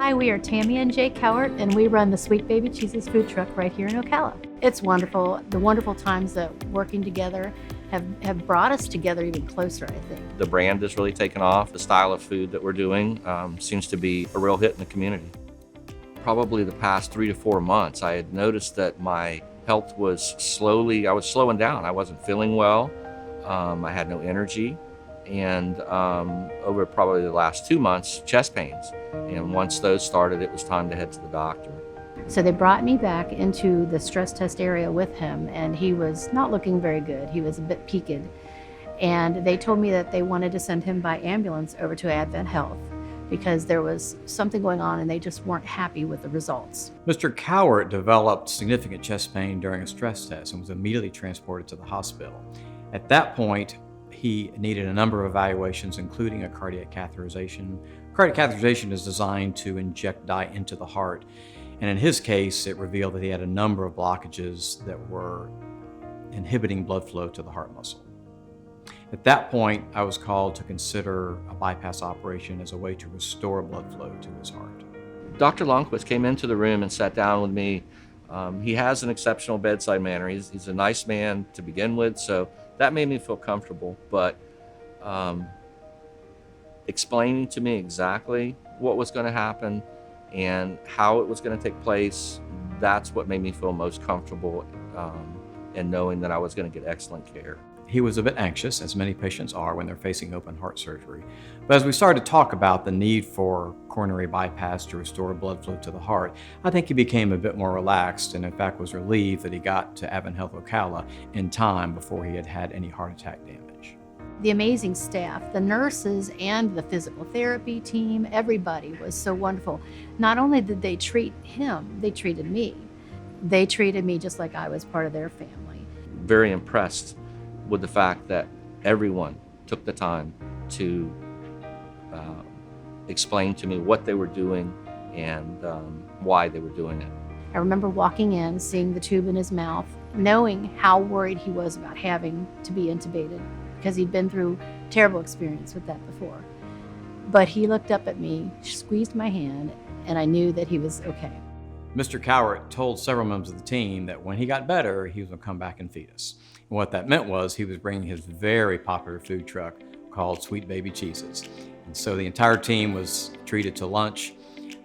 Hi, we are Tammy and Jay Cowart, and we run the Sweet Baby Cheeses food truck right here in Ocala. It's wonderful. The wonderful times that working together have brought us together even closer, I think. The brand has really taken off. The style of food that we're doing seems to be a real hit in the community. Probably the past 3 to 4 months, I had noticed that my health was I was slowing down. I wasn't feeling well. I had no energy. And over probably the last 2 months, chest pains. And once those started, it was time to head to the doctor. So they brought me back into the stress test area with him, and he was not looking very good. He was a bit peaked. And they told me that they wanted to send him by ambulance over to AdventHealth because there was something going on and they just weren't happy with the results. Mr. Cowart developed significant chest pain during a stress test and was immediately transported to the hospital. At that point, he needed a number of evaluations, including a cardiac catherization. Cardiac catheterization is designed to inject dye into the heart. And in his case, it revealed that he had a number of blockages that were inhibiting blood flow to the heart muscle. At that point, I was called to consider a bypass operation as a way to restore blood flow to his heart. Dr. Longquist came into the room and sat down with me. He has an exceptional bedside manner. He's a nice man to begin with, so that made me feel comfortable. But explaining to me exactly what was going to happen and how it was going to take place, that's what made me feel most comfortable in knowing that I was going to get excellent care. He was a bit anxious, as many patients are when they're facing open heart surgery. But as we started to talk about the need for coronary bypass to restore blood flow to the heart, I think he became a bit more relaxed and in fact was relieved that he got to AdventHealth Ocala in time before he had had any heart attack damage. The amazing staff, the nurses and the physical therapy team, everybody was so wonderful. Not only did they treat him, they treated me. They treated me just like I was part of their family. Very impressed with the fact that everyone took the time to explain to me what they were doing and why they were doing it. I remember walking in, seeing the tube in his mouth, knowing how worried he was about having to be intubated because he'd been through a terrible experience with that before. But he looked up at me, squeezed my hand, and I knew that he was okay. Mr. Cowart told several members of the team that when he got better, he was going to come back and feed us. And what that meant was he was bringing his very popular food truck called Sweet Baby Cheeses. And so the entire team was treated to lunch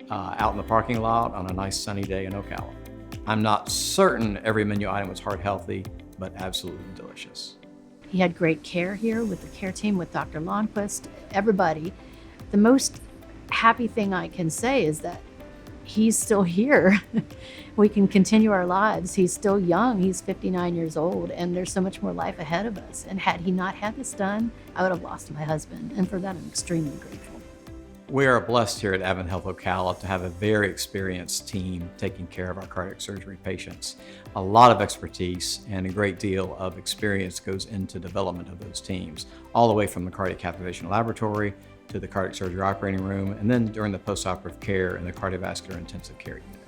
out in the parking lot on a nice sunny day in Ocala. I'm not certain every menu item was heart healthy, but absolutely delicious. He had great care here with the care team, with Dr. Longquist, everybody. The most happy thing I can say is that he's still here. We can continue our lives. He's still young. He's 59 years old, and there's so much more life ahead of us. And had he not had this done, I would have lost my husband. And for that, I'm extremely grateful. We are blessed here at AdventHealth Ocala to have a very experienced team taking care of our cardiac surgery patients. A lot of expertise and a great deal of experience goes into development of those teams, all the way from the cardiac catheterization laboratory to the cardiac surgery operating room, and then during the postoperative care in the cardiovascular intensive care unit.